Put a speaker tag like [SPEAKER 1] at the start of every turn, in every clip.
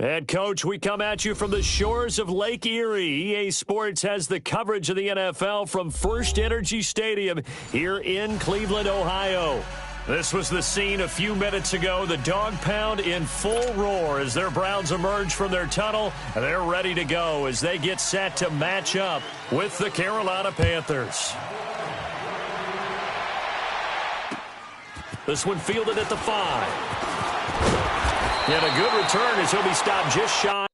[SPEAKER 1] And, Coach, we come at you from the shores of Lake Erie. EA Sports has the coverage of the NFL from First Energy Stadium here in Cleveland, Ohio. This was the scene a few minutes ago. The dog pound in full roar as their Browns emerge from their tunnel. They're ready to go as they get set to match up with the Carolina Panthers. This one fielded at the 5. And a good return as he'll be stopped just shy.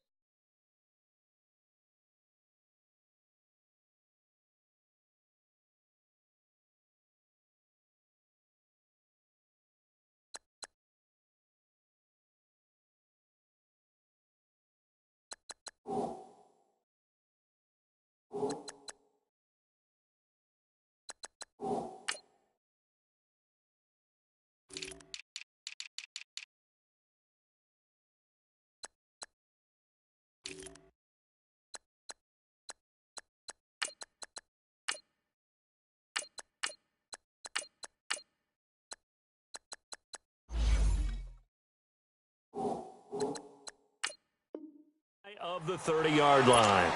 [SPEAKER 1] Of the 30-yard line.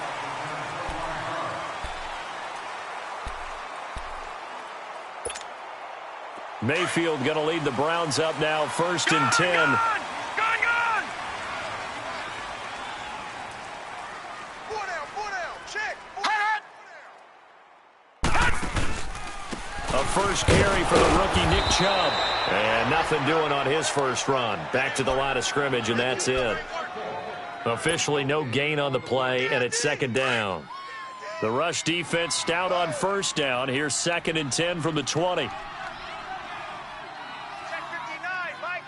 [SPEAKER 1] Mayfield going to lead the Browns up now, 1st and 10. A first carry for the rookie Nick Chubb. And nothing doing on his first run. Back to the line of scrimmage, and that's it. Officially no gain on the play, and it's 2nd down. The rush defense stout on 1st down. Here's 2nd and 10 from the 20.
[SPEAKER 2] Check 59. Mike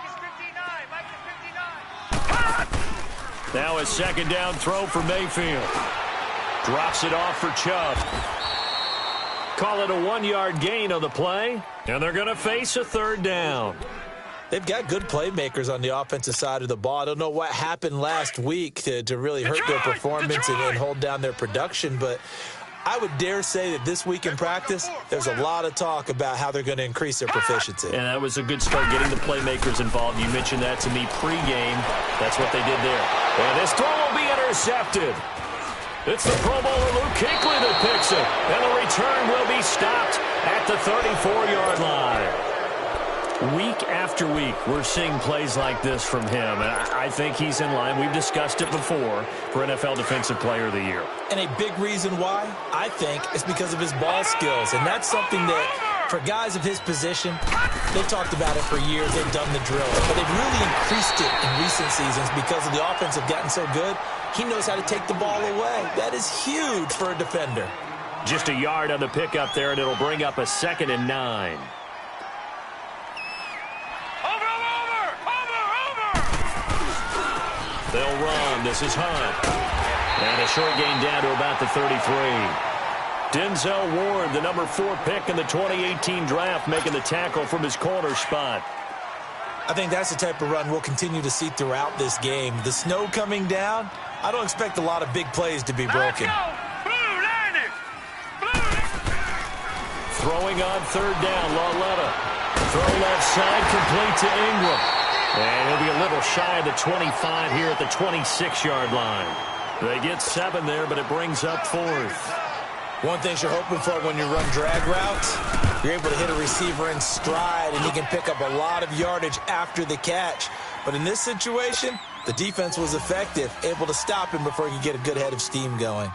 [SPEAKER 2] is 59. Mike is 59.
[SPEAKER 1] Now a 2nd down throw for Mayfield. Drops it off for Chubb. Call it a 1-yard gain on the play, and they're going to face a 3rd down.
[SPEAKER 3] They've got good playmakers on the offensive side of the ball. I don't know what happened last week to really hurt their performance and hold down their production, but I would dare say that this week in practice, there's a lot of talk about how they're going to increase their proficiency.
[SPEAKER 1] And that was a good start getting the playmakers involved. You mentioned that to me pregame. That's what they did there. And this throw will be intercepted. It's the Pro Bowler Luke Kuechly that picks it. And the return will be stopped at the 34-yard line. Week after week, we're seeing plays like this from him, and I think he's in line. We've discussed it before for NFL Defensive Player of the Year.
[SPEAKER 3] And a big reason why, I think, is because of his ball skills, and that's something that, for guys of his position, they've talked about it for years. They've done the drill, but they've really increased it in recent seasons because of the offense have gotten so good. He knows how to take the ball away. That is huge for a defender.
[SPEAKER 1] Just a yard on the pickup there, and it'll bring up a 2nd and 9. They'll run. This is Hunt. And a short gain down to about the 33. Denzel Ward, the number 4 pick in the 2018 draft, making the tackle from his corner spot.
[SPEAKER 3] I think that's the type of run we'll continue to see throughout this game. The snow coming down, I don't expect a lot of big plays to be broken.
[SPEAKER 1] Throwing on 3rd down, Lauletta. Throw left side, complete to Ingram. And he'll be a little shy of the 25 here at the 26-yard line. They get 7 there, but it brings up 4th.
[SPEAKER 3] One thing you're hoping for when you run drag routes, you're able to hit a receiver in stride, and he can pick up a lot of yardage after the catch. But in this situation, the defense was effective, able to stop him before he could get a good head of steam going.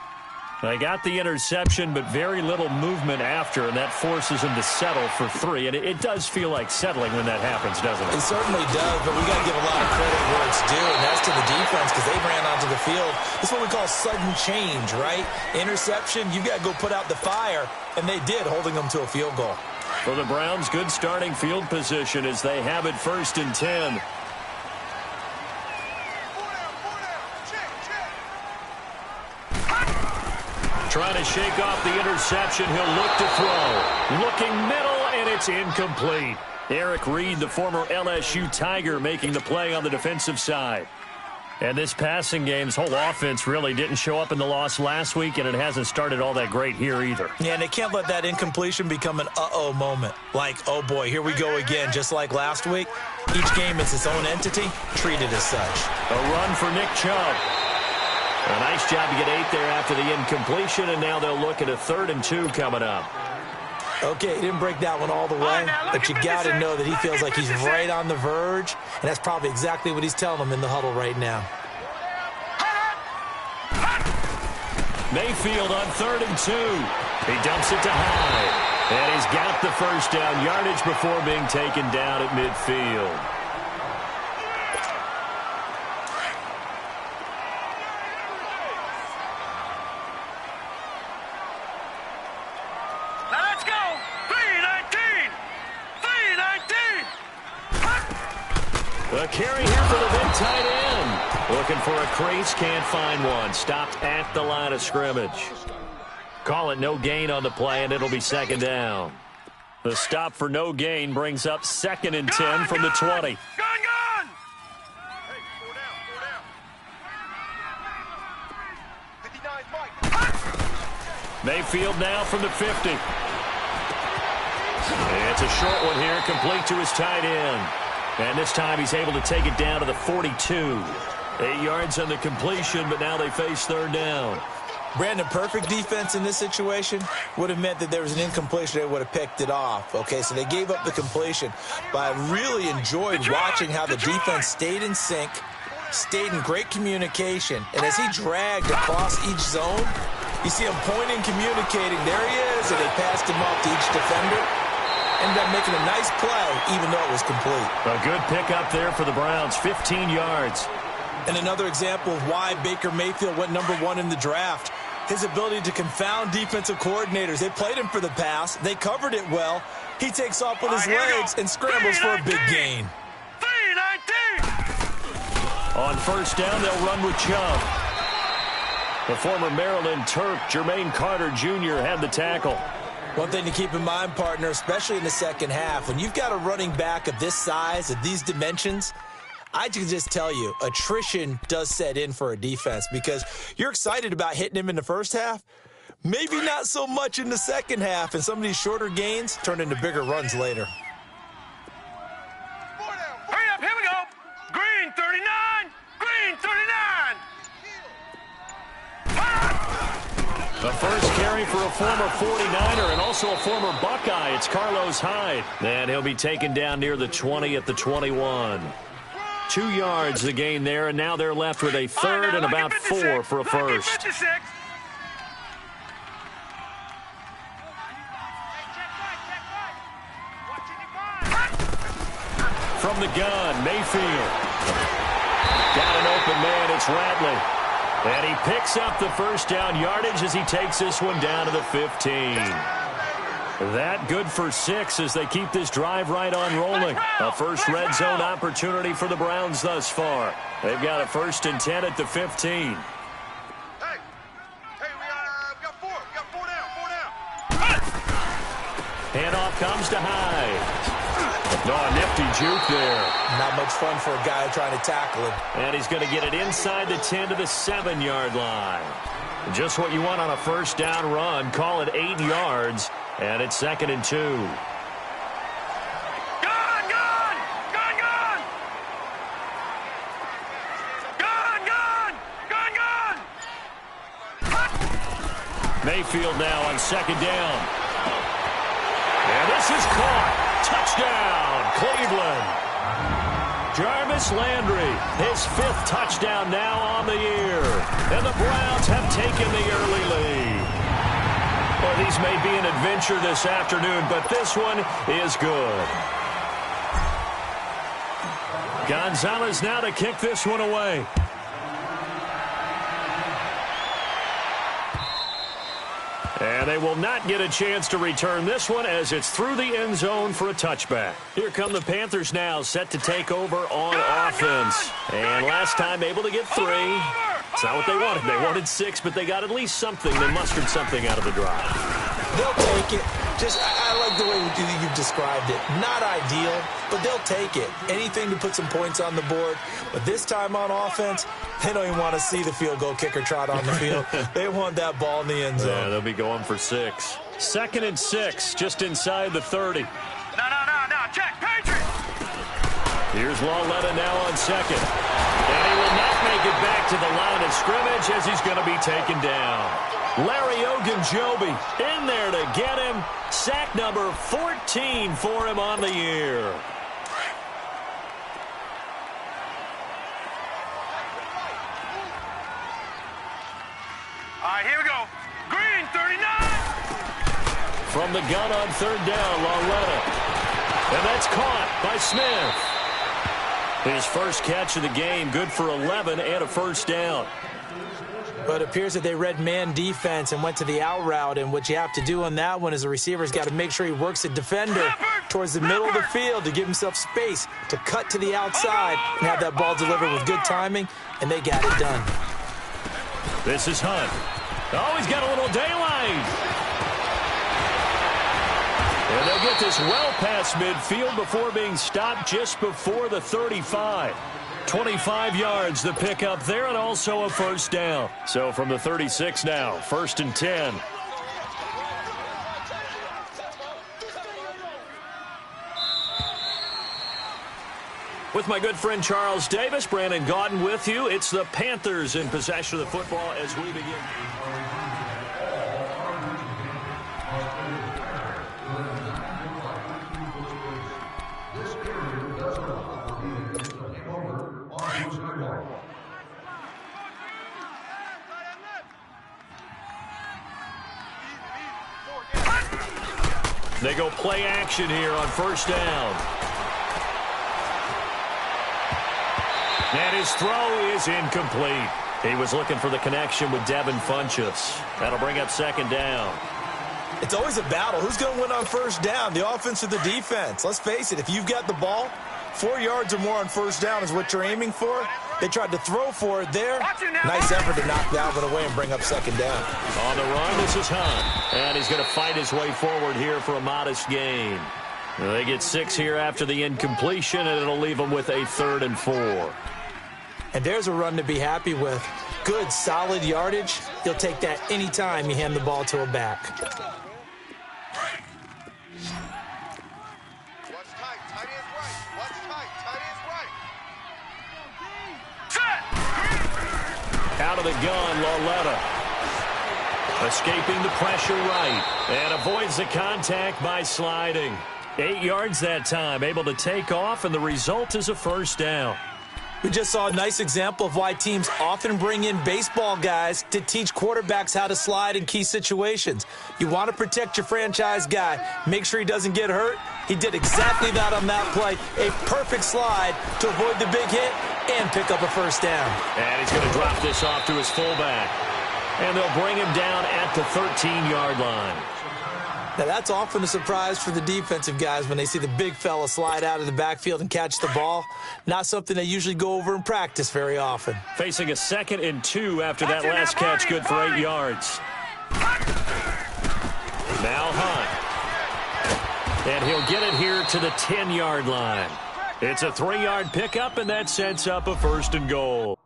[SPEAKER 1] They got the interception, but very little movement after, and that forces him to settle for 3. And it does feel like settling when that happens, doesn't it?
[SPEAKER 3] It certainly does, but we got to give a lot of credit where it's due, and that's to the defense because they ran onto the field. This is what we call sudden change, right? Interception, you got to go put out the fire, and they did, holding them to a field goal.
[SPEAKER 1] For the Browns, good starting field position as they have it 1st and 10. Trying to shake off the interception. He'll look to throw. Looking middle, and it's incomplete. Eric Reed, the former LSU Tiger, making the play on the defensive side. And this passing game's whole offense really didn't show up in the loss last week, and it hasn't started all that great here either.
[SPEAKER 3] Yeah, and they can't let that incompletion become an uh-oh moment. Like, oh boy, here we go again, just like last week. Each game is its own entity, treated as such.
[SPEAKER 1] A run for Nick Chubb. A nice job to get 8 there after the incompletion, and now they'll look at a 3rd and 2 coming up.
[SPEAKER 3] Okay, he didn't break that one all the way, but you got to know that he feels like he's right on the verge, and that's probably exactly what he's telling them in the huddle right now.
[SPEAKER 1] Mayfield on 3rd and 2. He dumps it to Hyde, and he's got the first down yardage before being taken down at midfield. A carry here for the big tight end. Looking for a crease, can't find one. Stopped at the line of scrimmage. Call it no gain on the play, and it'll be 2nd down. The stop for no gain brings up 2nd and 10 from the 20.
[SPEAKER 2] Gone! Hey, 4 down. 59's Mike.
[SPEAKER 1] Mayfield now from the 50. It's a short one here, complete to his tight end. And this time he's able to take it down to the 42. 8 yards on the completion, but now they face 3rd down.
[SPEAKER 3] Brandon, perfect defense in this situation would have meant that there was an incompletion. They would have picked it off. Okay, so they gave up the completion. But I really enjoyed watching how the defense stayed in sync, stayed in great communication. And as he dragged across each zone, you see him pointing, communicating. There he is, and they passed him off to each defender. Ended up making a nice play, even though it was complete.
[SPEAKER 1] A good pickup there for the Browns, 15 yards.
[SPEAKER 3] And another example of why Baker Mayfield went #1 in the draft. His ability to confound defensive coordinators. They played him for the pass. They covered it well. He takes off with his legs and scrambles for a big gain.
[SPEAKER 2] 3-19.
[SPEAKER 1] On 1st down, they'll run with Chubb. The former Maryland Terp, Jermaine Carter Jr., had the tackle.
[SPEAKER 3] One thing to keep in mind, partner, especially in the second half, when you've got a running back of this size, of these dimensions, I can just tell you, attrition does set in for a defense because you're excited about hitting him in the first half, maybe not so much in the second half, and some of these shorter gains turn into bigger runs later.
[SPEAKER 2] Hurry up, here we go. Green 39, green 39.
[SPEAKER 1] The first carry for a former 49er and also a former Buckeye. It's Carlos Hyde. And he'll be taken down near the 20 at the 21. 2 yards the gain there, and now they're left with a 3rd and about 4 for a first. From the gun, Mayfield. Got an open man, it's Radley. And he picks up the first down yardage as he takes this one down to the 15. That good for 6 as they keep this drive right on rolling. A first red zone opportunity for the Browns thus far. They've got a 1st and 10 at the 15.
[SPEAKER 2] Hey, we got 4. We got 4 down.
[SPEAKER 1] Handoff comes to Hyde. No, a nifty juke there.
[SPEAKER 3] Not much fun for a guy trying to tackle him.
[SPEAKER 1] And he's going to get it inside the 10 to the 7-yard line. Just what you want on a first down run. Call it 8 yards, and it's 2nd and 2.
[SPEAKER 2] Gone!
[SPEAKER 1] Mayfield now on 2nd down. And this is caught. Touchdown, Cleveland. Jarvis Landry, his 5th touchdown now on the year. And the Browns have taken the early lead. Well, these may be an adventure this afternoon, but this one is good. Gonzalez now to kick this one away. And they will not get a chance to return this one as it's through the end zone for a touchback. Here come the Panthers now, set to take over on offense. And last time able to get 3. It's not what they wanted. They wanted 6, but they got at least something. They mustered something out of the drive.
[SPEAKER 3] They'll take it. I like the way you've described it. Not ideal, but they'll take it. Anything to put some points on the board. But this time on offense, they don't even want to see the field goal kicker trot on the field. They want that ball in the end zone.
[SPEAKER 1] Yeah, they'll be going for 6. 2nd and 6, just inside the 30.
[SPEAKER 2] No, check, Patriots!
[SPEAKER 1] Here's Lauletta now on second. And he will not make it back to the line of scrimmage as he's going to be taken down. Larry Ogunjobi in there to get him. Sack number 14 for him on the year.
[SPEAKER 2] All right, here we go. Green, 39.
[SPEAKER 1] From the gun on third down, Lauletta. And that's caught by Smith. His first catch of the game, good for 11 and a first down.
[SPEAKER 3] But it appears that they read man defense and went to the out route, and what you have to do on that one is the receiver's got to make sure he works the defender towards the middle of the field to give himself space to cut to the outside and have that ball delivered with good timing, and they got it done.
[SPEAKER 1] This is Hunt. Oh, he's got a little daylight. And they'll get this well past midfield before being stopped just before the 35. 25 yards the pick up there, and also a first down. So from the 36 now, 1st and 10. With my good friend Charles Davis, Brandon Gaudin with you. It's the Panthers in possession of the football as we begin. They go play action here on first down. And his throw is incomplete. He was looking for the connection with Devin Funchess. That'll bring up second down.
[SPEAKER 3] It's always a battle. Who's going to win on first down, the offense or the defense? Let's face it, if you've got the ball, 4 yards or more on first down is what you're aiming for. They tried to throw for it there. Nice effort to knock that one away and bring up second down.
[SPEAKER 1] On the run, this is Hunt. And he's going to fight his way forward here for a modest gain. They get 6 here after the incompletion, and it'll leave them with a 3rd and 4.
[SPEAKER 3] And there's a run to be happy with. Good, solid yardage. You'll take that anytime you hand the ball to a back.
[SPEAKER 1] Out of the gun, Lauletta. Escaping the pressure right. And avoids the contact by sliding. 8 yards that time. Able to take off, and the result is a first down.
[SPEAKER 3] We just saw a nice example of why teams often bring in baseball guys to teach quarterbacks how to slide in key situations. You want to protect your franchise guy. Make sure he doesn't get hurt. He did exactly that on that play. A perfect slide to avoid the big hit and pick up a first down.
[SPEAKER 1] And he's going to drop this off to his fullback. And they'll bring him down at the 13-yard line.
[SPEAKER 3] Now, that's often a surprise for the defensive guys when they see the big fella slide out of the backfield and catch the ball. Not something they usually go over in practice very often.
[SPEAKER 1] Facing a 2nd and 2 after that last catch, good for 8 yards. Now Hunt. And he'll get it here to the 10-yard line. It's a 3-yard pickup, and that sets up a 1st and goal.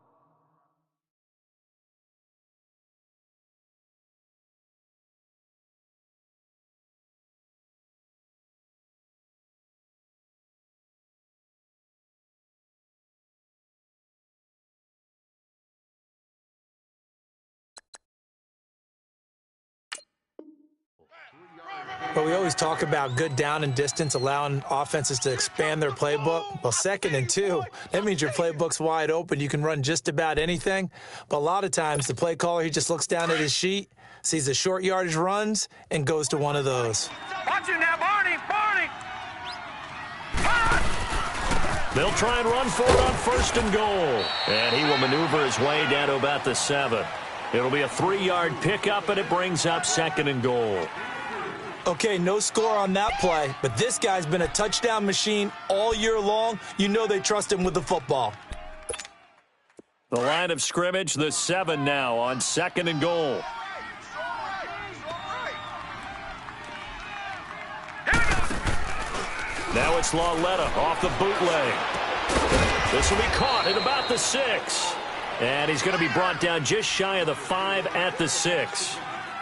[SPEAKER 3] But we always talk about good down and distance, allowing offenses to expand their playbook. Well, 2nd and 2, that means your playbook's wide open. You can run just about anything. But a lot of times, the play caller, he just looks down at his sheet, sees the short yardage runs, and goes to one of those.
[SPEAKER 2] Watch it now, Barney! Barney!
[SPEAKER 1] They'll try and run for it on 1st and goal. And he will maneuver his way down to about the 7. It'll be a 3-yard pickup, and it brings up 2nd and goal.
[SPEAKER 3] Okay, no score on that play, but this guy's been a touchdown machine all year long. You know they trust him with the football.
[SPEAKER 1] The line of scrimmage, the 7 now on 2nd and goal. Now it's Lauletta off the bootleg. This will be caught at about the 6. And he's going to be brought down just shy of the 5 at the 6.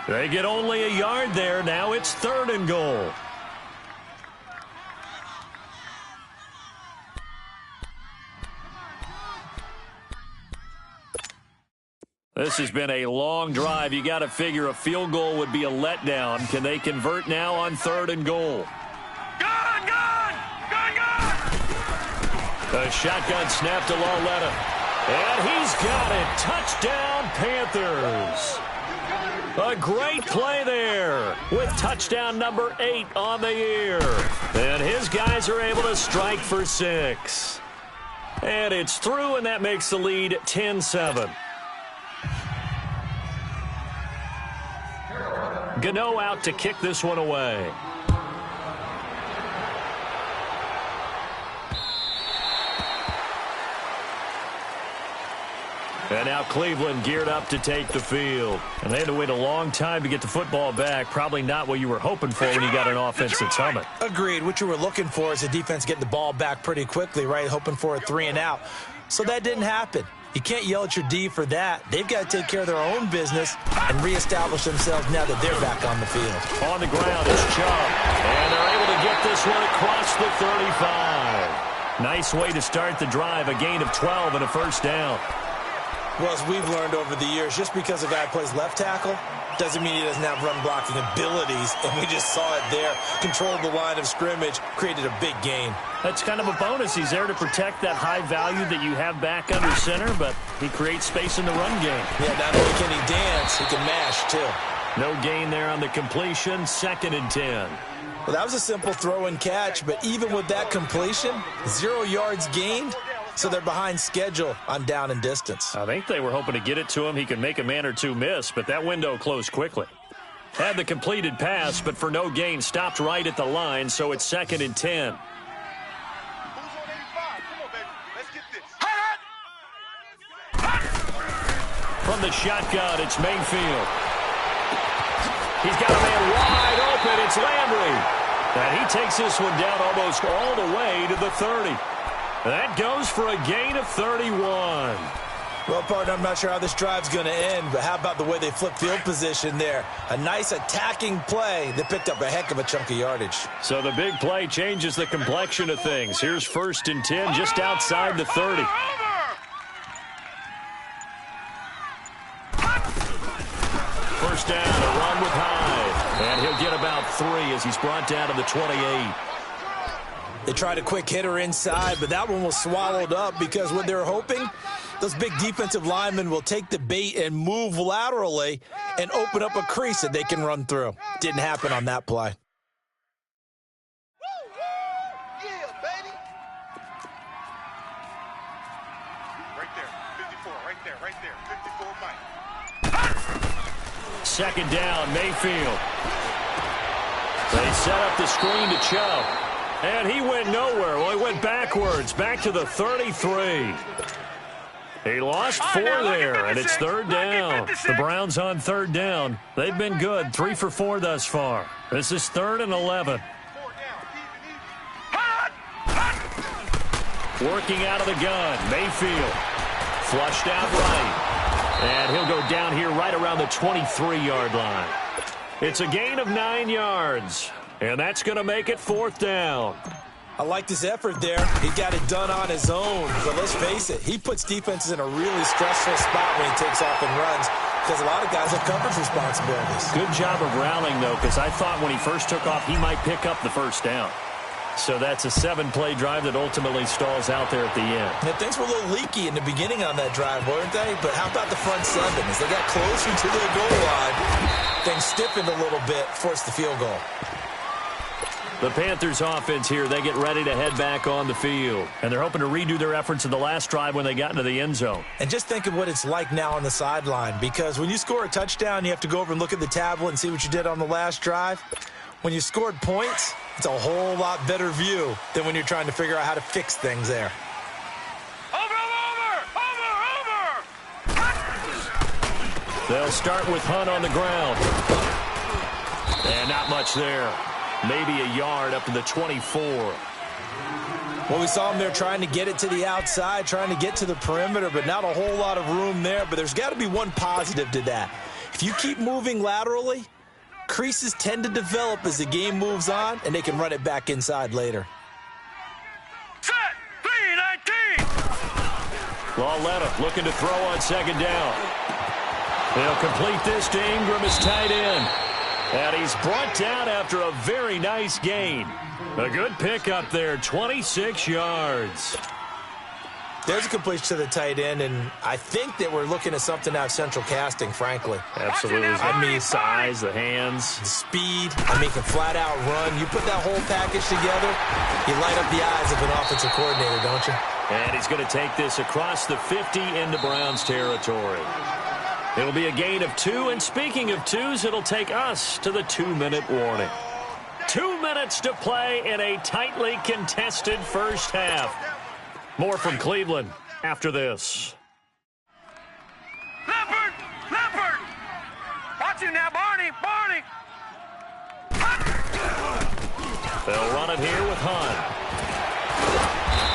[SPEAKER 1] They get only a yard there. Now it's 3rd and goal. This has been a long drive. You got to figure a field goal would be a letdown. Can they convert now on 3rd and goal?
[SPEAKER 2] Gun!
[SPEAKER 1] A shotgun snap to Lauletta. And he's got it. Touchdown, Panthers. A great play there with touchdown number 8 on the year. And his guys are able to strike for 6. And it's through, and that makes the lead 10-7. Gano out to kick this one away. And now Cleveland geared up to take the field. And they had to wait a long time to get the football back. Probably not what you were hoping for when you got an offense that's humming.
[SPEAKER 3] Agreed. What you were looking for is a defense getting the ball back pretty quickly, right? Hoping for a 3 and out. So that didn't happen. You can't yell at your D for that. They've got to take care of their own business and reestablish themselves now that they're back on the field.
[SPEAKER 1] On the ground is Chubb. And they're able to get this one across the 35. Nice way to start the drive. A gain of 12 and a first down.
[SPEAKER 3] Well, as we've learned over the years, just because a guy plays left tackle doesn't mean he doesn't have run-blocking abilities, and we just saw it there. Controlled the line of scrimmage, created a big gain.
[SPEAKER 1] That's kind of a bonus. He's there to protect that high value that you have back under center, but he creates space in the run game.
[SPEAKER 3] Yeah, not only can he dance, he can mash, too.
[SPEAKER 1] No gain there on the completion, 2nd and 10.
[SPEAKER 3] Well, that was a simple throw and catch, but even with that completion, 0 yards gained. So they're behind schedule on down and distance.
[SPEAKER 1] I think they were hoping to get it to him. He could make a man or two miss, but that window closed quickly. Had the completed pass, but for no gain, stopped right at the line, so it's 2nd and 10. From the shotgun, it's Mayfield. He's got a man wide open. It's Landry. And he takes this one down almost all the way to the 30. That goes for a gain of 31.
[SPEAKER 3] Well, partner, I'm not sure how this drive's going to end, but how about the way they flip field position there? A nice attacking play that picked up a heck of a chunk of yardage.
[SPEAKER 1] So the big play changes the complexion of things. Here's 1st and 10 just outside the 30. First down, a run with Hyde. And he'll get about 3 as he's brought down to the 28.
[SPEAKER 3] They tried a quick hitter inside, but that one was swallowed up because what they're hoping, those big defensive linemen will take the bait and move laterally and open up a crease that they can run through. Didn't happen on that play.
[SPEAKER 2] Yeah, baby. Right there, 54, right there, 54, Mike.
[SPEAKER 1] 2nd down, Mayfield. They set up the screen to Chubb. And he went nowhere. Well, he went backwards, back to the 33. He lost 4 there, and it's 3rd down. The Browns on 3rd down. They've been good, 3 for 4 thus far. This is 3rd and 11. Working out of the gun, Mayfield. Flushed out right. And he'll go down here right around the 23-yard line. It's a gain of 9 yards. And that's going to make it 4th down.
[SPEAKER 3] I liked his effort there. He got it done on his own. But let's face it, he puts defenses in a really stressful spot when he takes off and runs because a lot of guys have coverage responsibilities.
[SPEAKER 1] Good job of rallying, though, because I thought when he first took off, he might pick up the first down. So that's a 7-play drive that ultimately stalls out there at the end.
[SPEAKER 3] Yeah, things were a little leaky in the beginning on that drive, weren't they? But how about the front 7? As they got closer to the goal line, things stiffened a little bit, forced the field goal.
[SPEAKER 1] The Panthers offense here, they get ready to head back on the field. And they're hoping to redo their efforts in the last drive when they got into the end zone.
[SPEAKER 3] And just think of what it's like now on the sideline, because when you score a touchdown, you have to go over and look at the tablet and see what you did on the last drive. When you scored points, it's a whole lot better view than when you're trying to figure out how to fix things there.
[SPEAKER 1] They'll start with Hunt on the ground. And not much there. Maybe a yard up to the 24.
[SPEAKER 3] Well, we saw him there trying to get it to the outside, trying to get to the perimeter, but not a whole lot of room there. But there's got to be one positive to that. If you keep moving laterally, creases tend to develop as the game moves on, and they can run it back inside later.
[SPEAKER 2] Set, 3-19.
[SPEAKER 1] Lauletta looking to throw on 2nd down. They'll complete this to Ingram as tight end. And he's brought down after a very nice gain. A good pickup there, 26 yards.
[SPEAKER 3] There's a completion to the tight end, and I think that we're looking at something out of central casting, frankly.
[SPEAKER 1] Absolutely. I mean, size, the hands.
[SPEAKER 3] Speed. I mean, can flat out run. You put that whole package together, you light up the eyes of an offensive coordinator, don't you?
[SPEAKER 1] And he's going to take this across the 50 into Browns territory. It'll be a gain of 2, and speaking of 2s, it'll take us to the 2-minute warning. 2 minutes to play in a tightly contested first half. More from Cleveland after this.
[SPEAKER 2] Leopard! Leopard! Watch it now, Barney! Barney!
[SPEAKER 1] They'll run it here with Hunt.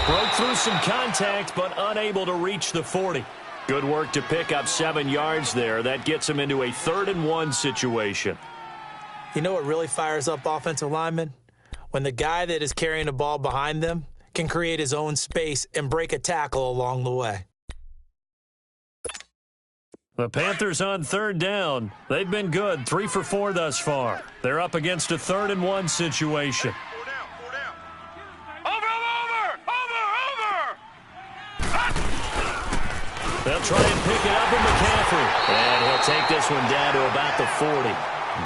[SPEAKER 1] Broke through some contact, but unable to reach the 40. Good work to pick up 7 yards there. That gets him into a 3rd-and-1 situation.
[SPEAKER 3] You know what really fires up offensive linemen? When the guy that is carrying the ball behind them can create his own space and break a tackle along the way.
[SPEAKER 1] The Panthers on 3rd down. They've been good, 3 for 4 thus far. They're up against a 3rd-and-1 situation. They'll try and pick it up in McCaffrey. And he'll take this one down to about the 40.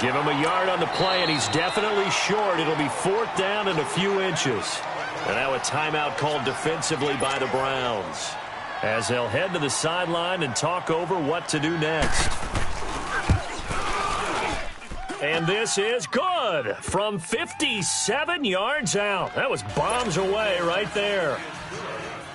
[SPEAKER 1] Give him a yard on the play, and he's definitely short. It'll be 4th down and a few inches. And now a timeout called defensively by the Browns, as they'll head to the sideline and talk over what to do next. And this is good from 57 yards out. That was bombs away right there.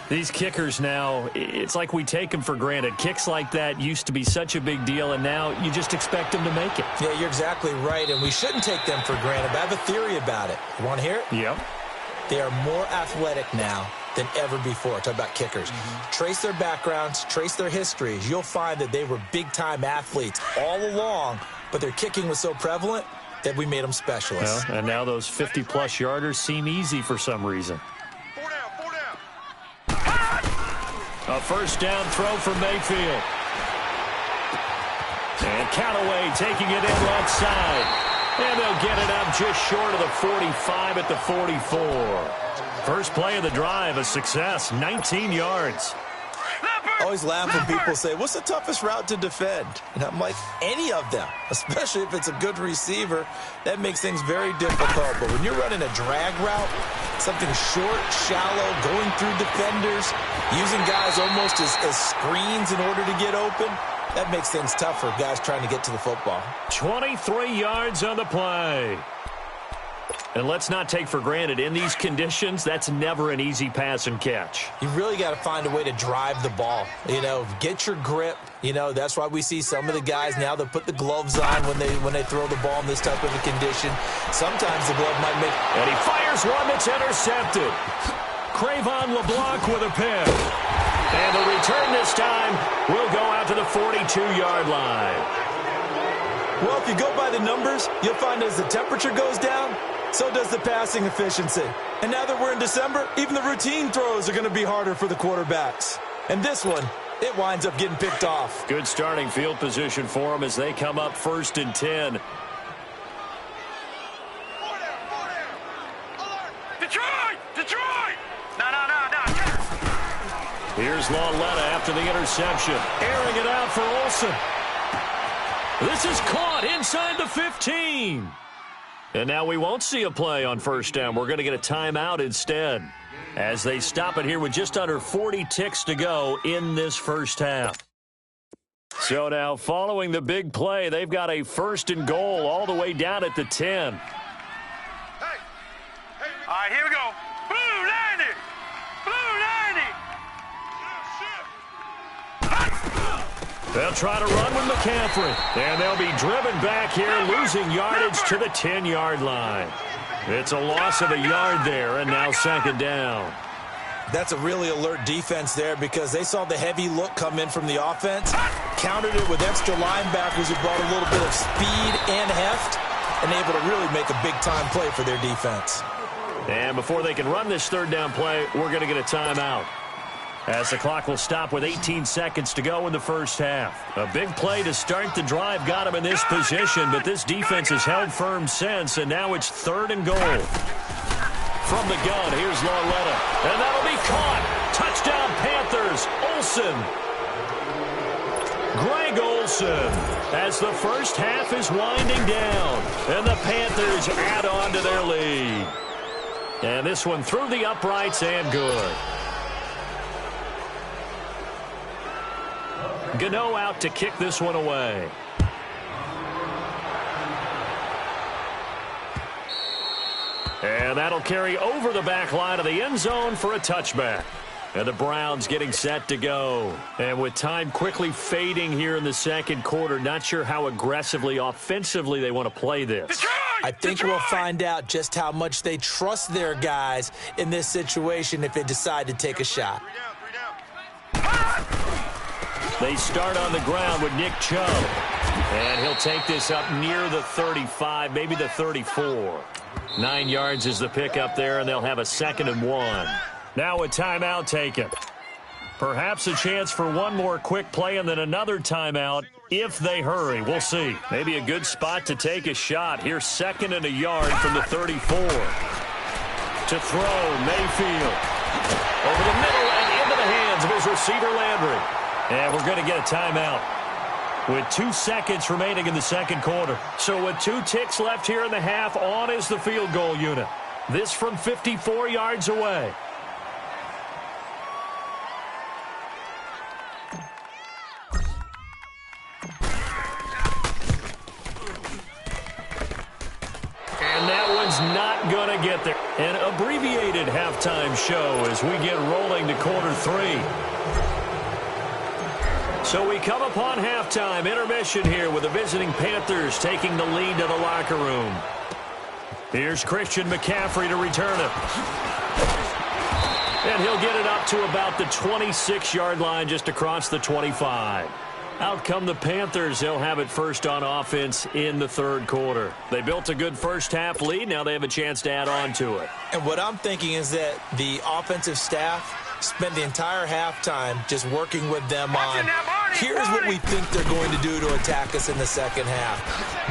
[SPEAKER 1] These kickers now, it's like we take them for granted. Kicks like that used to be such a big deal, and now you just expect them to make it.
[SPEAKER 3] Yeah, you're exactly right, and we shouldn't take them for granted. But I have a theory about it. You want to hear it?
[SPEAKER 1] Yep.
[SPEAKER 3] They are more athletic now than ever before. Talk about kickers. Trace their backgrounds, trace their histories. You'll find that they were big-time athletes all along, but their kicking was so prevalent that we made them specialists.
[SPEAKER 1] Well, and now those 50-plus yarders seem easy for some reason. A 1st down throw from Mayfield. And Callaway taking it in left side. And they'll get it up just short of the 45 at the 44. First play of the drive, a success, 19 yards.
[SPEAKER 3] I always laugh when people say, what's the toughest route to defend? And I'm like, any of them, especially if it's a good receiver. That makes things very difficult. But when you're running a drag route, something short, shallow, going through defenders, using guys almost as screens in order to get open, that makes things tough for guys trying to get to the football.
[SPEAKER 1] 23 yards on the play. And let's not take for granted, in these conditions, that's never an easy pass and catch.
[SPEAKER 3] You really got to find a way to drive the ball. You know, get your grip. You know, that's why we see some of the guys now that put the gloves on when they throw the ball in this type of a condition. Sometimes the glove might make...
[SPEAKER 1] And he fires one that's intercepted. Cravon LeBlanc with a pick. And the return this time will go out to the 42-yard line.
[SPEAKER 3] Well, if you go by the numbers, you'll find as the temperature goes down, so does the passing efficiency. And now that we're in December, even the routine throws are going to be harder for the quarterbacks. And this one, it winds up getting picked off.
[SPEAKER 1] Good starting field position for them as they come up 1st and 10.
[SPEAKER 2] Detroit! Detroit! No.
[SPEAKER 1] Here's Lauletta after the interception. Airing it out for Olsen. This is caught inside the 15. And now we won't see a play on 1st down. We're going to get a timeout instead, as they stop it here with just under 40 ticks to go in this first half. So now, following the big play, they've got a 1st and goal all the way down at the 10.
[SPEAKER 2] All right, here we go. Blue 90! Blue 90!
[SPEAKER 1] They'll try to run with McCaffrey, and they'll be driven back here, losing yardage to the 10-yard line. It's a loss of a yard there, and now 2nd down.
[SPEAKER 3] That's a really alert defense there because they saw the heavy look come in from the offense, countered it with extra linebackers who brought a little bit of speed and heft, and able to really make a big-time play for their defense.
[SPEAKER 1] And before they can run this 3rd down play, we're going to get a timeout. As the clock will stop with 18 seconds to go in the first half. A big play to start the drive got him in this position, but this defense has held firm since, and now it's 3rd and goal. From the gun, here's Lauletta, and that'll be caught. Touchdown, Panthers. Olsen. Greg Olsen, as the first half is winding down, and the Panthers add on to their lead. And this one through the uprights and good. Gano out to kick this one away. And that'll carry over the back line of the end zone for a touchback. And the Browns getting set to go. And with time quickly fading here in the second quarter, not sure how aggressively, offensively they want to play this.
[SPEAKER 3] I think we'll find out just how much they trust their guys in this situation if they decide to take a shot.
[SPEAKER 1] They start on the ground with Nick Chubb. And he'll take this up near the 35, maybe the 34. 9 yards is the pickup there, and they'll have a 2nd and 1. Now a timeout taken. Perhaps a chance for one more quick play and then another timeout if they hurry. We'll see. Maybe a good spot to take a shot. Here's 2nd and a yard from the 34. To throw, Mayfield. Over the middle and into the hands of his receiver, Landry. And we're going to get a timeout with 2 seconds remaining in the second quarter. So with 2 ticks left here in the half, on is the field goal unit. This from 54 yards away. And that one's not going to get there. An abbreviated halftime show as we get rolling to quarter 3. So we come upon halftime intermission here with the visiting Panthers taking the lead to the locker room. Here's Christian McCaffrey to return it. And he'll get it up to about the 26-yard line just across the 25. Out come the Panthers. They'll have it first on offense in the third quarter. They built a good first half lead. Now they have a chance to add on to it.
[SPEAKER 3] And what I'm thinking is that the offensive staff spent the entire halftime just working with them on, here's what we think they're going to do to attack us in the second half.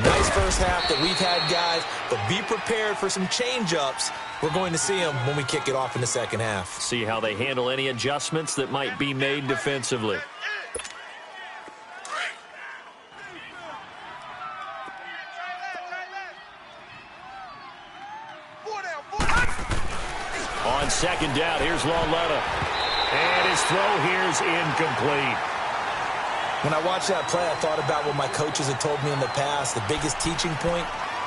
[SPEAKER 3] Nice first half that we've had, guys, but be prepared for some change-ups. We're going to see them when we kick it off in the second half.
[SPEAKER 1] See how they handle any adjustments that might be made defensively. On second down, here's Lauletta. And his throw here's incomplete.
[SPEAKER 3] When I watched that play, I thought about what my coaches had told me in the past. The biggest teaching point,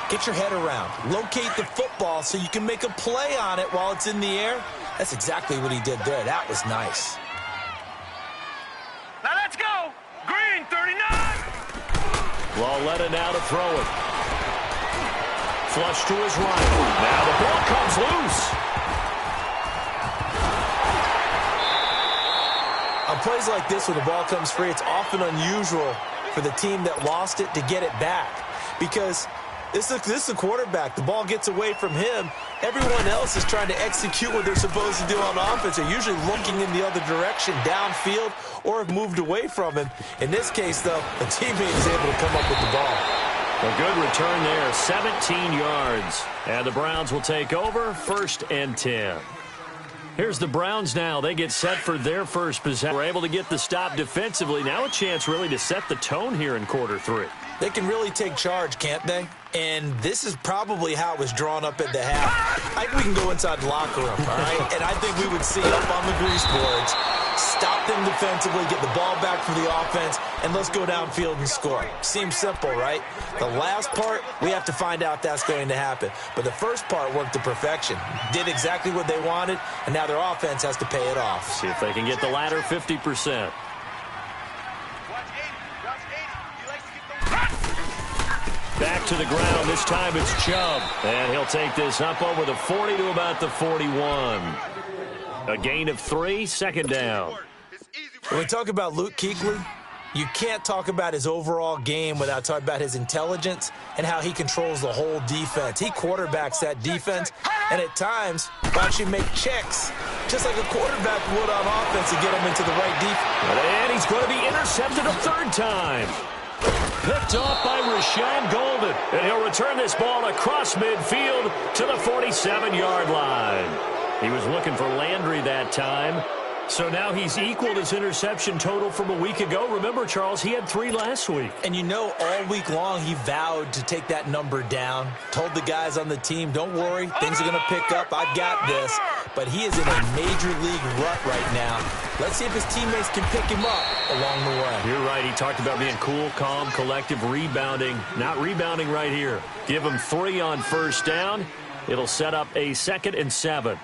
[SPEAKER 3] get your head around. Locate the football so you can make a play on it while it's in the air. That's exactly what he did there. That was nice.
[SPEAKER 2] Now let's go. Green 39.
[SPEAKER 1] Lauletta now to throw it. Flush to his right. Now the ball comes loose.
[SPEAKER 3] On plays like this, when the ball comes free, it's often unusual for the team that lost it to get it back. Because this is a quarterback. The ball gets away from him. Everyone else is trying to execute what they're supposed to do on offense. They're usually looking in the other direction, downfield, or have moved away from him. In this case, though, the teammate is able to come up with the ball.
[SPEAKER 1] A good return there, 17 yards. And the Browns will take over, 1st and 10. Here's the Browns now. They get set for their first possession. We're able to get the stop defensively. Now a chance really to set the tone here in quarter 3.
[SPEAKER 3] They can really take charge, can't they? And this is probably how it was drawn up at the half. I think we can go inside the locker room, all right? And I think we would see up on the grease boards, stop them defensively, get the ball back for the offense, and let's go downfield and score. Seems simple, right? The last part, we have to find out that's going to happen. But the first part worked to perfection. Did exactly what they wanted, and now their offense has to pay it off.
[SPEAKER 1] See if they can get the latter 50%. Back to the ground. This time it's Chubb. And he'll take this up over the 40 to about the 41. A gain of 3, 2nd down.
[SPEAKER 3] When we talk about Luke Kuechly, you can't talk about his overall game without talking about his intelligence and how he controls the whole defense. He quarterbacks that defense. and at times will actually make checks, just like a quarterback would on offense, to get him into the right defense.
[SPEAKER 1] And he's going to be intercepted a third time. Picked off by Rashawn Golden, and he'll return this ball across midfield to the 47-yard line. He was looking for Landry that time. So now he's equaled his interception total from a week ago. Remember, Charles, he had 3 last week.
[SPEAKER 3] And you know, all week long he vowed to take that number down. Told the guys on the team, don't worry, things are going to pick up. I've got this. But he is in a major league rut right now. Let's see if his teammates can pick him up along the way.
[SPEAKER 1] You're right. He talked about being cool, calm, collective, rebounding. Not rebounding right here. Give him 3 on first down. It'll set up a 2nd and 7.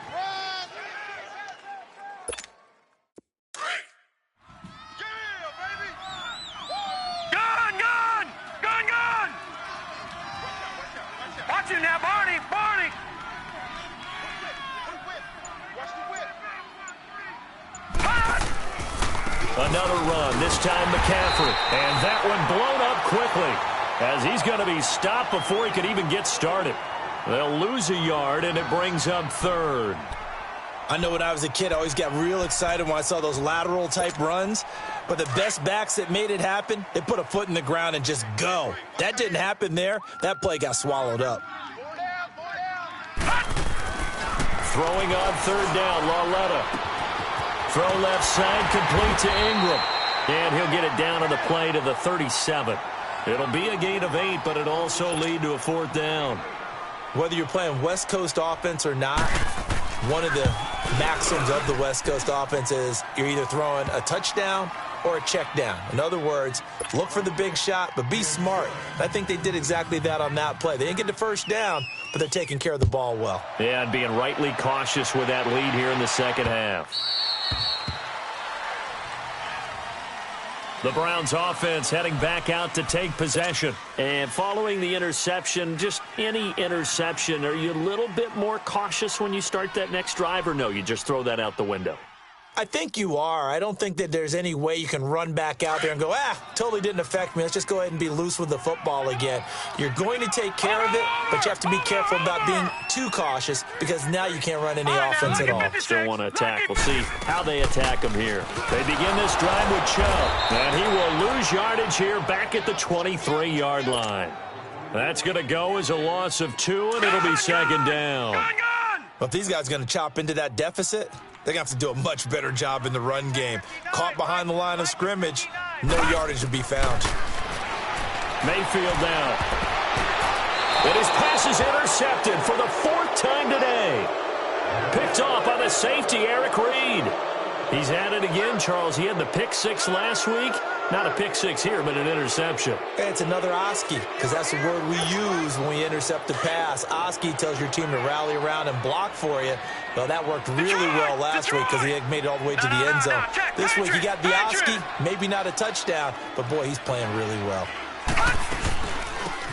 [SPEAKER 1] Another run, this time McCaffrey. And that one blown up quickly as he's going to be stopped before he could even get started. They'll lose a yard, and it brings up 3rd.
[SPEAKER 3] I know when I was a kid, I always got real excited when I saw those lateral-type runs. But the best backs that made it happen, they put a foot in the ground and just go. That didn't happen there. That play got swallowed up.
[SPEAKER 1] Throwing on 3rd down, Lauletta. Throw left side, complete to Ingram. And he'll get it down on the play to the 37. It'll be a gain of 8, but it'll also lead to a 4th down.
[SPEAKER 3] Whether you're playing West Coast offense or not, one of the maxims of the West Coast offense is you're either throwing a touchdown or a check down. In other words, look for the big shot, but be smart. I think they did exactly that on that play. They didn't get the first down, but they're taking care of the ball well.
[SPEAKER 1] Yeah, and being rightly cautious with that lead here in the second half. The Browns offense heading back out to take possession. And following the interception, just any interception, are you a little bit more cautious when you start that next drive, or no, you just throw that out the window?
[SPEAKER 3] I think you are. I don't think that there's any way you can run back out there and go, totally didn't affect me. Let's just go ahead and be loose with the football again. You're going to take care of it, but you have to be careful about being too cautious because now you can't run any offense at all.
[SPEAKER 1] Still want to attack. We'll see how they attack him here. They begin this drive with Chubb, and he will lose yardage here back at the 23-yard line. That's going to go as a loss of 2, and it'll be 2nd down.
[SPEAKER 3] Well, if these guys are going to chop into that deficit, they're going to have to do a much better job in the run game. Caught behind the line of scrimmage, no yardage to be found.
[SPEAKER 1] Mayfield now. And his pass is intercepted for the 4th time today. Picked off by the safety, Eric Reed. He's at it again, Charles. He had the pick 6 last week. Not a pick 6 here, but an interception.
[SPEAKER 3] It's another Oski, because that's the word we use when we intercept a pass. Oski tells your team to rally around and block for you. Well, that worked really well last week because he had made it all the way to the end zone. This week, you got the Oski, maybe not a touchdown, but, boy, he's playing really well.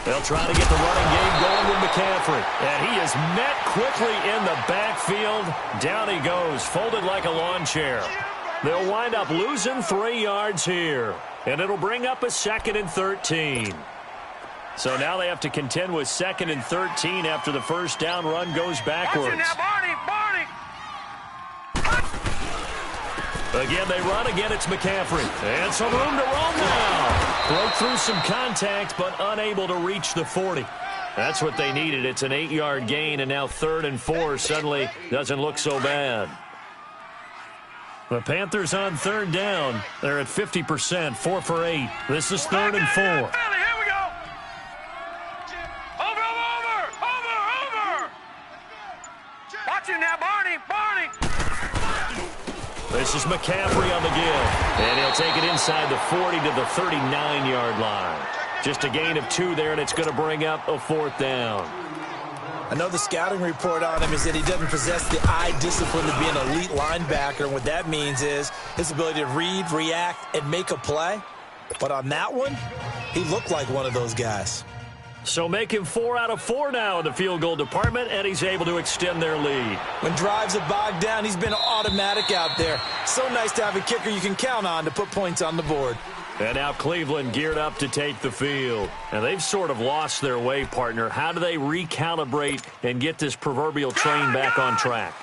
[SPEAKER 1] They'll try to get the running game going with McCaffrey. And he is met quickly in the backfield. Down he goes, folded like a lawn chair. They'll wind up losing 3 yards here. And it'll bring up a 2nd and 13. So now they have to contend with 2nd and 13 after the first down run goes backwards. Again, they run. Again, it's McCaffrey. And some room to roam now. Broke through some contact, but unable to reach the 40. That's what they needed. It's an 8-yard gain, and now 3rd and 4 suddenly doesn't look so bad. The Panthers on 3rd down. They're at 50%, 4 for 8. This is 3rd and 4.
[SPEAKER 2] Here we go. Over. Watch him now, Barney.
[SPEAKER 1] This is McCaffrey on the give. And he'll take it inside the 40 to the 39-yard line. Just a gain of 2 there, and it's going to bring up a 4th down.
[SPEAKER 3] I know the scouting report on him is that he doesn't possess the eye discipline to be an elite linebacker. And what that means is his ability to read, react, and make a play. But on that one, he looked like one of those guys.
[SPEAKER 1] So make him 4 out of 4 now in the field goal department, and he's able to extend their lead.
[SPEAKER 3] When drives are bogged down, he's been automatic out there. So nice to have a kicker you can count on to put points on the board.
[SPEAKER 1] And now Cleveland geared up to take the field. And they've sort of lost their way, partner. How do they recalibrate and get this proverbial train back on track?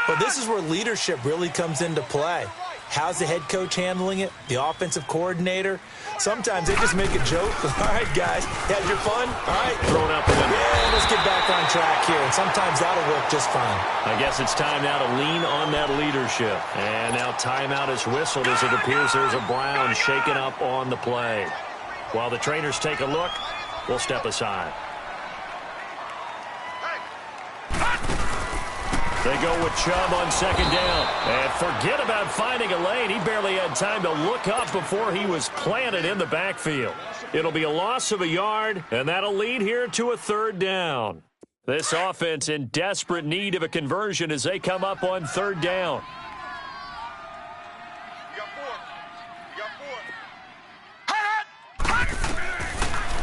[SPEAKER 3] Well, this is where leadership really comes into play. How's the head coach handling it? The offensive coordinator? Sometimes they just make a joke. All right, guys, had your fun? All right.
[SPEAKER 1] Throw it out the window.
[SPEAKER 3] Yeah, let's get back on track here. And sometimes that'll work just fine.
[SPEAKER 1] I guess it's time now to lean on that leadership. And now timeout is whistled as it appears there's a Brown shaken up on the play. While the trainers take a look, we'll step aside. They go with Chubb on second down. And forget about finding a lane. He barely had time to look up before he was planted in the backfield. It'll be a loss of a yard, and that'll lead here to a third down. This offense in desperate need of a conversion as they come up on third down.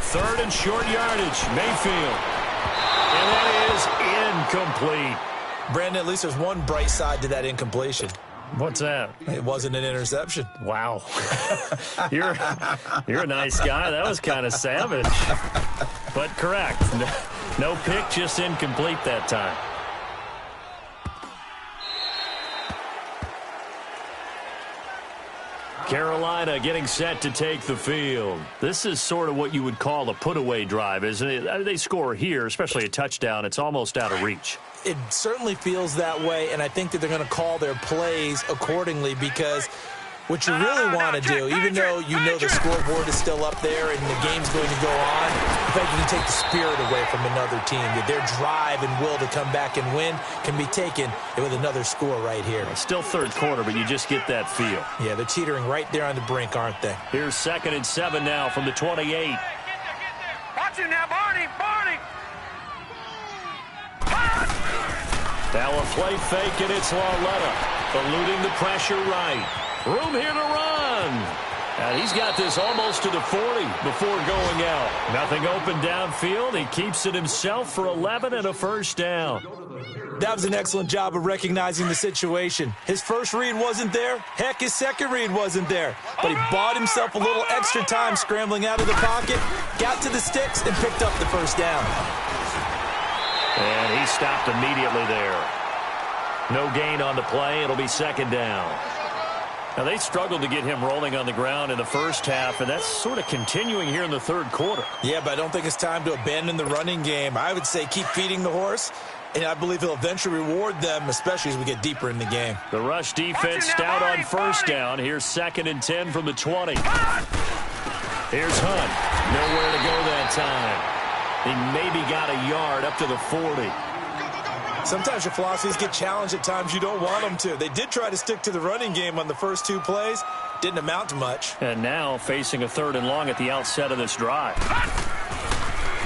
[SPEAKER 1] Third and short yardage, Mayfield. And that is incomplete.
[SPEAKER 3] Brandon, at least there's one bright side to that incompletion.
[SPEAKER 1] What's that?
[SPEAKER 3] It wasn't an interception.
[SPEAKER 1] Wow. You're a nice guy. That was kind of savage. But correct. No pick, just incomplete that time. Carolina getting set to take the field. This is sort of what you would call a put-away drive, isn't it? They score here, especially a touchdown. It's almost out of reach.
[SPEAKER 3] It certainly feels that way, and I think that they're going to call their plays accordingly because what you really want to do, even though you know the scoreboard is still up there and the game's going to go on, in fact, you can take the spirit away from another team. That their drive and will to come back and win can be taken with another score right here.
[SPEAKER 1] It's still third quarter, but you just get that feel.
[SPEAKER 3] Yeah, they're teetering right there on the brink, aren't they?
[SPEAKER 1] Here's 2nd and 7 now from the 28.
[SPEAKER 2] Watch it now, Barney!
[SPEAKER 1] Now a play fake, and it's Lauletta eluding the pressure right. Room here to run. And he's got this almost to the 40 before going out. Nothing open downfield. He keeps it himself for 11 and a first down.
[SPEAKER 3] That was an excellent job of recognizing the situation. His first read wasn't there. Heck, his second read wasn't there. But he bought himself a little extra time scrambling out of the pocket, got to the sticks, and picked up the first down.
[SPEAKER 1] And he stopped immediately there. No gain on the play. It'll be second down. Now, they struggled to get him rolling on the ground in the first half, and that's sort of continuing here in the third quarter.
[SPEAKER 3] Yeah, but I don't think it's time to abandon the running game. I would say keep feeding the horse, and I believe he'll eventually reward them, especially as we get deeper in the game.
[SPEAKER 1] The rush defense stout on first down. Here's 2nd and 10 from the 20. Here's Hunt. Nowhere to go that time. He maybe got a yard up to the 40.
[SPEAKER 3] Sometimes your philosophies get challenged at times you don't want them to. They did try to stick to the running game on the first 2 plays. Didn't amount to much.
[SPEAKER 1] And now facing a 3rd and long at the outset of this drive.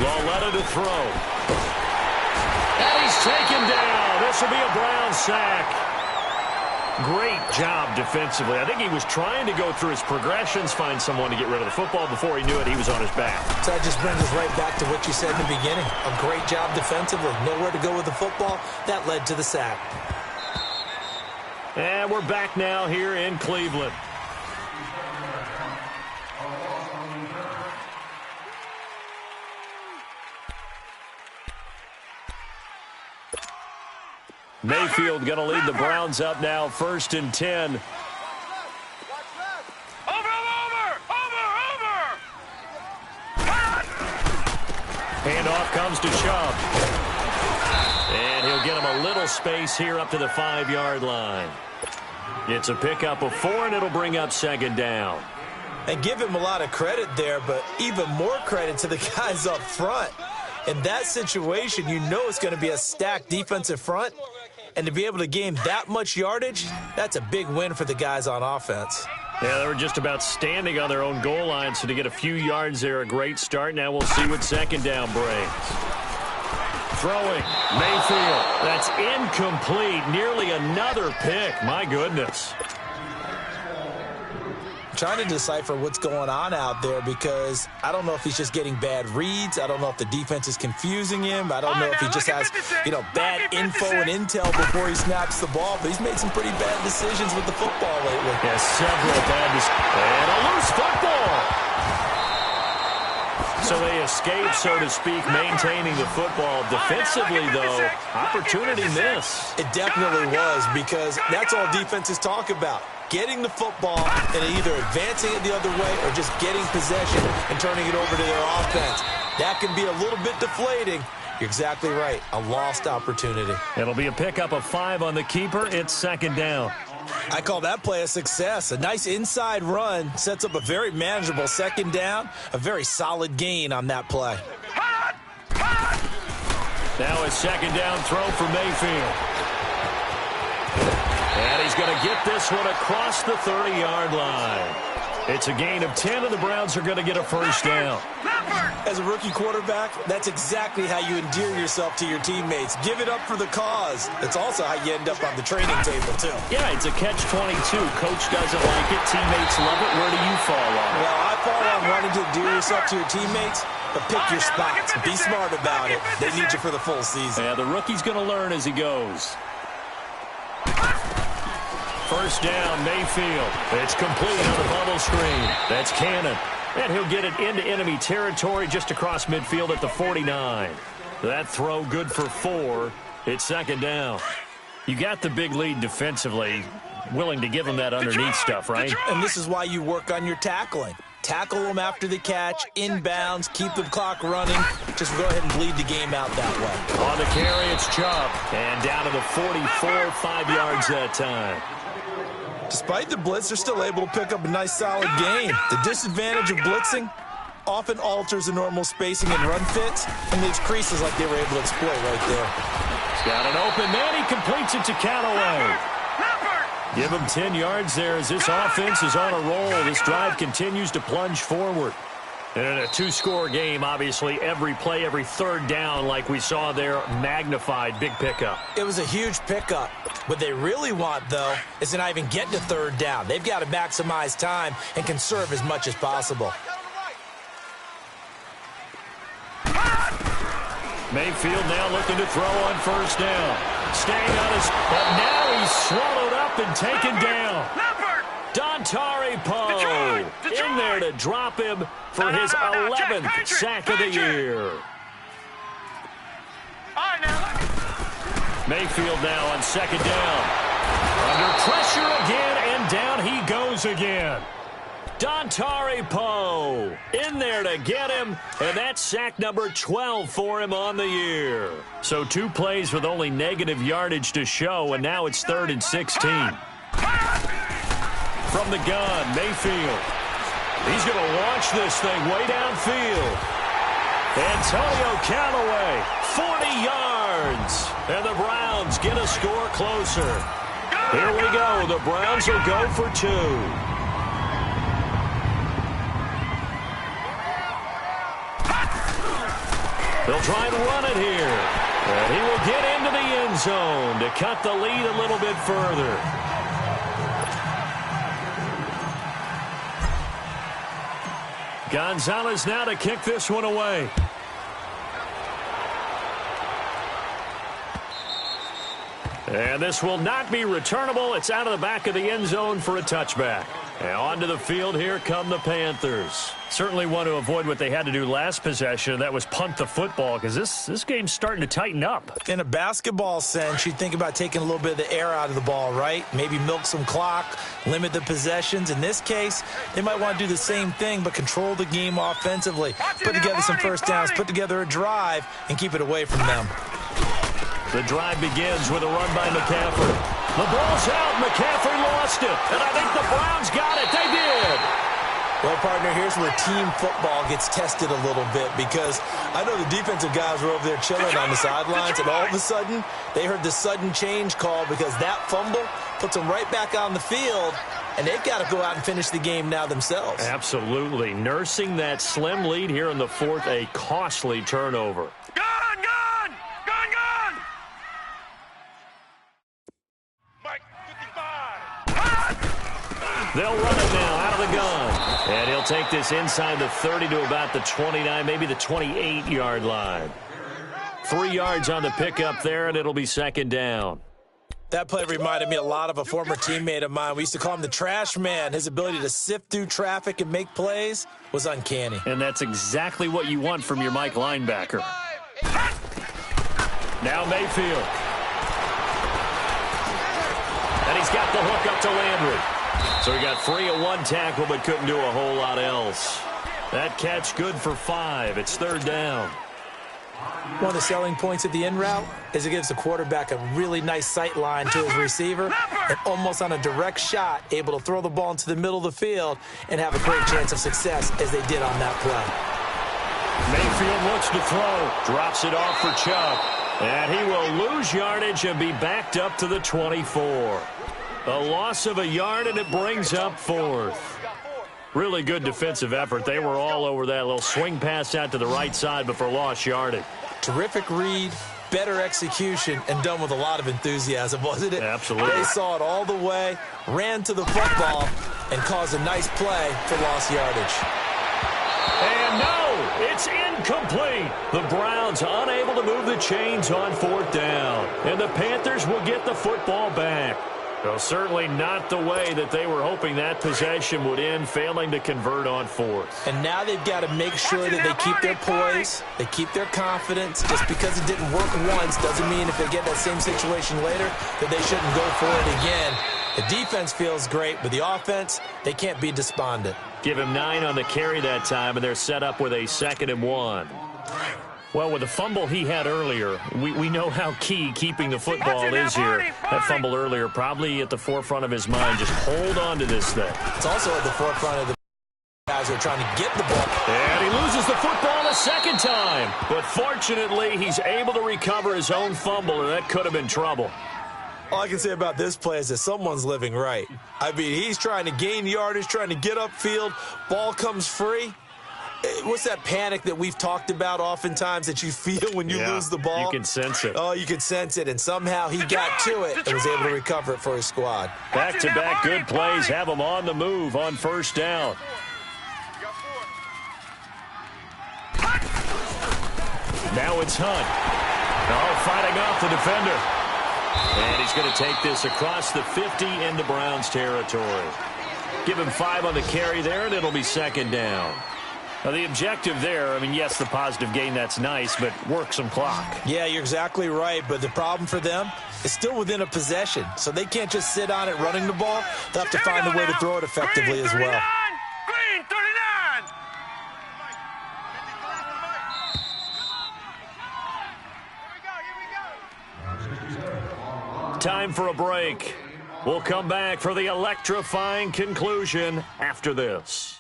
[SPEAKER 1] Lauletta to throw. And he's taken down. This will be a Brown sack. Great job defensively. I think he was trying to go through his progressions, find someone to get rid of the football. Before he knew it, he was on his back.
[SPEAKER 3] So that just brings us right back to what you said in the beginning. A great job defensively. Nowhere to go with the football. That led to the sack.
[SPEAKER 1] And we're back now here in Cleveland. Mayfield going to lead the Browns up now, 1st and 10.
[SPEAKER 2] Over!
[SPEAKER 1] Handoff comes to Chubb. And he'll get him a little space here up to the 5-yard line. It's a pickup of 4, and it'll bring up 2nd down.
[SPEAKER 3] And give him a lot of credit there, but even more credit to the guys up front. In that situation, you know it's going to be a stacked defensive front. And to be able to gain that much yardage, that's a big win for the guys on offense.
[SPEAKER 1] Yeah, they were just about standing on their own goal line, so to get a few yards there, a great start. Now we'll see what 2nd down brings. Throwing, Mayfield. That's incomplete. Nearly another pick. My goodness.
[SPEAKER 3] trying to decipher what's going on out there because I don't know if he's just getting bad reads. I don't know if the defense is confusing him. I don't know if he just has, bad info and intel before he snaps the ball. But he's made some pretty bad decisions with the football lately.
[SPEAKER 1] Yeah, several bad decisions. And a loose football. So they escape, so to speak, maintaining the football. Defensively, though, opportunity miss.
[SPEAKER 3] It definitely was because that's all defenses talk about. Getting the football and either advancing it the other way or just getting possession and turning it over to their offense. That can be a little bit deflating. You're exactly right. A lost opportunity.
[SPEAKER 1] It'll be a pickup of 5 on the keeper. It's second down.
[SPEAKER 3] I call that play a success. A nice inside run sets up a very manageable second down. A very solid gain on that play.
[SPEAKER 1] Now a second down throw for Mayfield. And he's going to get this one across the 30-yard line. It's a gain of 10, and the Browns are going to get a first down.
[SPEAKER 3] As a rookie quarterback, that's exactly how you endear yourself to your teammates. Give it up for the cause. It's also how you end up on the training table, too.
[SPEAKER 1] Yeah, it's a catch-22. Coach doesn't like it. Teammates love it. Where do you fall on it?
[SPEAKER 3] Well, I fall on wanting to endear yourself to your teammates, but pick your spots. Be smart about it. They need you for the full season.
[SPEAKER 1] Yeah, the rookie's going to learn as he goes. First down, Mayfield. It's complete on the bubble screen. That's Cannon. And he'll get it into enemy territory just across midfield at the 49. That throw good for 4. It's second down. You got the big lead defensively. Willing to give him that underneath stuff, right?
[SPEAKER 3] And this is why you work on your tackling. Tackle them after the catch, inbounds, keep the clock running. Just go ahead and bleed the game out that way.
[SPEAKER 1] On the carry, it's Chubb. And down to the 44, 5 yards that time.
[SPEAKER 3] Despite the blitz, they're still able to pick up a nice, solid gain. The disadvantage of blitzing often alters the normal spacing and run fits, and leaves creases like they were able to exploit right there.
[SPEAKER 1] He's got an open man. He completes it to Callaway. Give him 10 yards there as this offense is on a roll. This drive continues to plunge forward. And in a 2-score game, obviously, every play, every third down, like we saw there, magnified, big pickup.
[SPEAKER 3] It was a huge pickup. What they really want, though, is to not even get to third down. They've got to maximize time and conserve as much as possible.
[SPEAKER 1] Mayfield now looking to throw on first down. Staying on his... But now he's swallowed up and taken down. Dontari Poe in there to drop him for his 11th sack of the year. Mayfield now on second down. Under pressure again, and down he goes again. Dontari Poe in there to get him, and that's sack number 12 for him on the year. So 2 plays with only negative yardage to show, and now it's 3rd and 16. From the gun, Mayfield. He's going to launch this thing way downfield. Antonio Callaway, 40 yards. And the Browns get a score closer. Here we go. The Browns will go for 2. They'll try and run it here. And he will get into the end zone to cut the lead a little bit further. Gonzalez now to kick this one away. And this will not be returnable. It's out of the back of the end zone for a touchback. And onto the field, here come the Panthers. Certainly want to avoid what they had to do last possession. That was punt the football, because this game's starting to tighten up.
[SPEAKER 3] In a basketball sense, you think about taking a little bit of the air out of the ball, right? Maybe milk some clock, limit the possessions. In this case, they might want to do the same thing, but control the game offensively. Put together some first downs, put together a drive, and keep it away from them.
[SPEAKER 1] The drive begins with a run by McCaffrey. The ball's out. McCaffrey lost it. And I think the Browns got it. They did.
[SPEAKER 3] Well, partner, here's where team football gets tested a little bit, because I know the defensive guys were over there chilling on the sidelines, and all of a sudden, they heard the sudden change call because that fumble puts them right back on the field, and they've got to go out and finish the game now themselves.
[SPEAKER 1] Absolutely. Nursing that slim lead here in the 4th, a costly turnover. They'll run it now out of the gun. take this inside the 30 to about the 29, maybe the 28-yard line. 3 yards on the pickup there, and it'll be second down.
[SPEAKER 3] That play reminded me a lot of a former teammate of mine. We used to call him the trash man. His ability to sift through traffic and make plays was uncanny.
[SPEAKER 1] And that's exactly what you want from your Mike linebacker. Now Mayfield. And he's got the hook up to Landry. So he got free of one tackle but couldn't do a whole lot else. That catch good for 5. It's third down.
[SPEAKER 3] One of the selling points of the in route is it gives the quarterback a really nice sight line to his receiver and almost on a direct shot able to throw the ball into the middle of the field and have a great chance of success as they did on that play.
[SPEAKER 1] Mayfield looks to throw, drops it off for Chubb, and he will lose yardage and be backed up to the 24. A loss of a yard, and it brings up fourth. Really good defensive effort. They were all over that little swing pass out to the right side, but for lost yardage.
[SPEAKER 3] Terrific read, better execution, and done with a lot of enthusiasm, wasn't it?
[SPEAKER 1] Absolutely.
[SPEAKER 3] They saw it all the way, ran to the football, and caused a nice play for lost yardage.
[SPEAKER 1] And no, it's incomplete. The Browns unable to move the chains on fourth down. And the Panthers will get the football back. Well, certainly not the way that they were hoping that possession would end, failing to convert on fourth.
[SPEAKER 3] And now they've got to make sure that they keep their poise, they keep their confidence. Just because it didn't work once doesn't mean if they get that same situation later that they shouldn't go for it again. The defense feels great, but the offense, they can't be despondent.
[SPEAKER 1] Give him 9 on the carry that time, and they're set up with a 2nd and 1. Well, with the fumble he had earlier, we know how key keeping the football is here. That fumble earlier probably at the forefront of his mind. Just hold on to this thing.
[SPEAKER 3] It's also at the forefront of the guys who are trying to get the ball.
[SPEAKER 1] And he loses the football a second time. But fortunately, he's able to recover his own fumble, and that could have been trouble.
[SPEAKER 3] All I can say about this play is that someone's living right. I mean, he's trying to gain yardage, trying to get upfield. Ball comes free. What's that panic that we've talked about oftentimes that you feel when you lose the ball?
[SPEAKER 1] You can sense it.
[SPEAKER 3] Oh, you can sense it, and somehow he got to it and was able to recover it for his squad.
[SPEAKER 1] Back-to-back good plays have him on the move on first down. Now it's Hunt. Oh, fighting off the defender. And he's going to take this across the 50 into Browns territory. Give him 5 on the carry there, and it'll be second down. Now, the objective there, I mean, yes, the positive gain, that's nice, but work some clock. Yeah,
[SPEAKER 3] you're exactly right, but the problem for them is still within a possession, so they can't just sit on it running the ball. They'll have to find a way to throw it effectively as well.
[SPEAKER 2] Green 39!
[SPEAKER 1] Time for a break. We'll come back for the electrifying conclusion after this.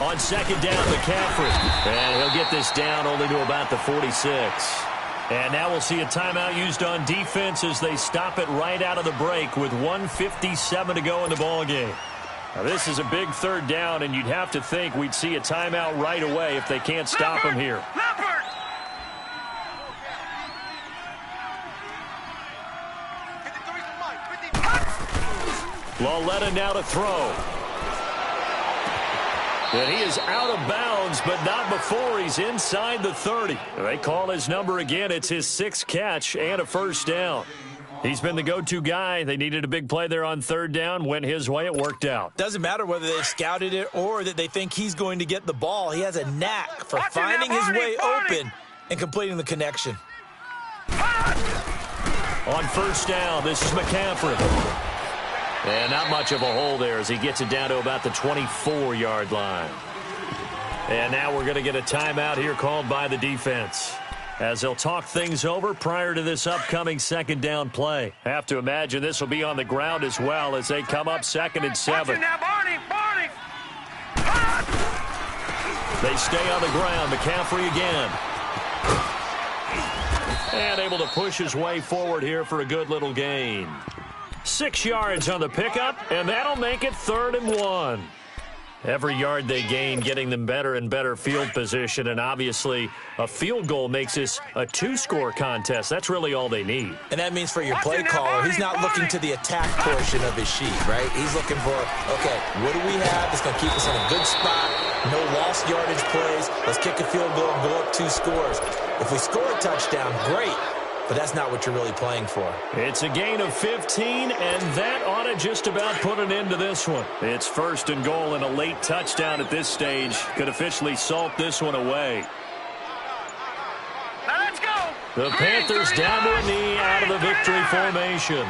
[SPEAKER 1] On second down, McCaffrey. And he'll get this down only to about the 46. And now we'll see a timeout used on defense as they stop it right out of the break with 1:57 to go in the ballgame. Now, this is a big third down, and you'd have to think we'd see a timeout right away if they can't stop him here. Lauletta now to throw. And he is out of bounds, but not before he's inside the 30. They call his number again. It's his 6th catch and a first down. He's been the go-to guy. They needed a big play there on third down. Went his way. It worked out.
[SPEAKER 3] Doesn't matter whether they've scouted it or that they think he's going to get the ball. He has a knack for finding his way open and completing the connection.
[SPEAKER 1] On first down, this is McCaffrey. And not much of a hole there as he gets it down to about the 24-yard line. And now we're going to get a timeout here called by the defense, as they'll talk things over prior to this upcoming second down play. Have to imagine this will be on the ground as well as they come up 2nd and 7. They stay on the ground. McCaffrey again. And able to push his way forward here for a good little gain. 6 yards on the pickup, and that'll make it 3rd and 1. Every yard they gain getting them better and better field position, and obviously a field goal makes this a two-score contest. That's really all they need.
[SPEAKER 3] And that means for your play caller, he's not looking to the attack portion of his sheet, right? He's looking for, okay, what do we have that's going to keep us in a good spot? No lost yardage plays. Let's kick a field goal and go up 2 scores. If we score a touchdown, great. But that's not what you're really playing for.
[SPEAKER 1] It's a gain of 15, and that ought to just about put an end to this one. It's 1st and goal, and a late touchdown at this stage could officially salt this one away.
[SPEAKER 2] Now let's go.
[SPEAKER 1] The Panthers down to a knee out of the victory formation.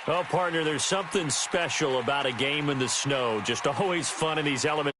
[SPEAKER 1] Well, partner, there's something special about a game in the snow. Just always fun in these elements.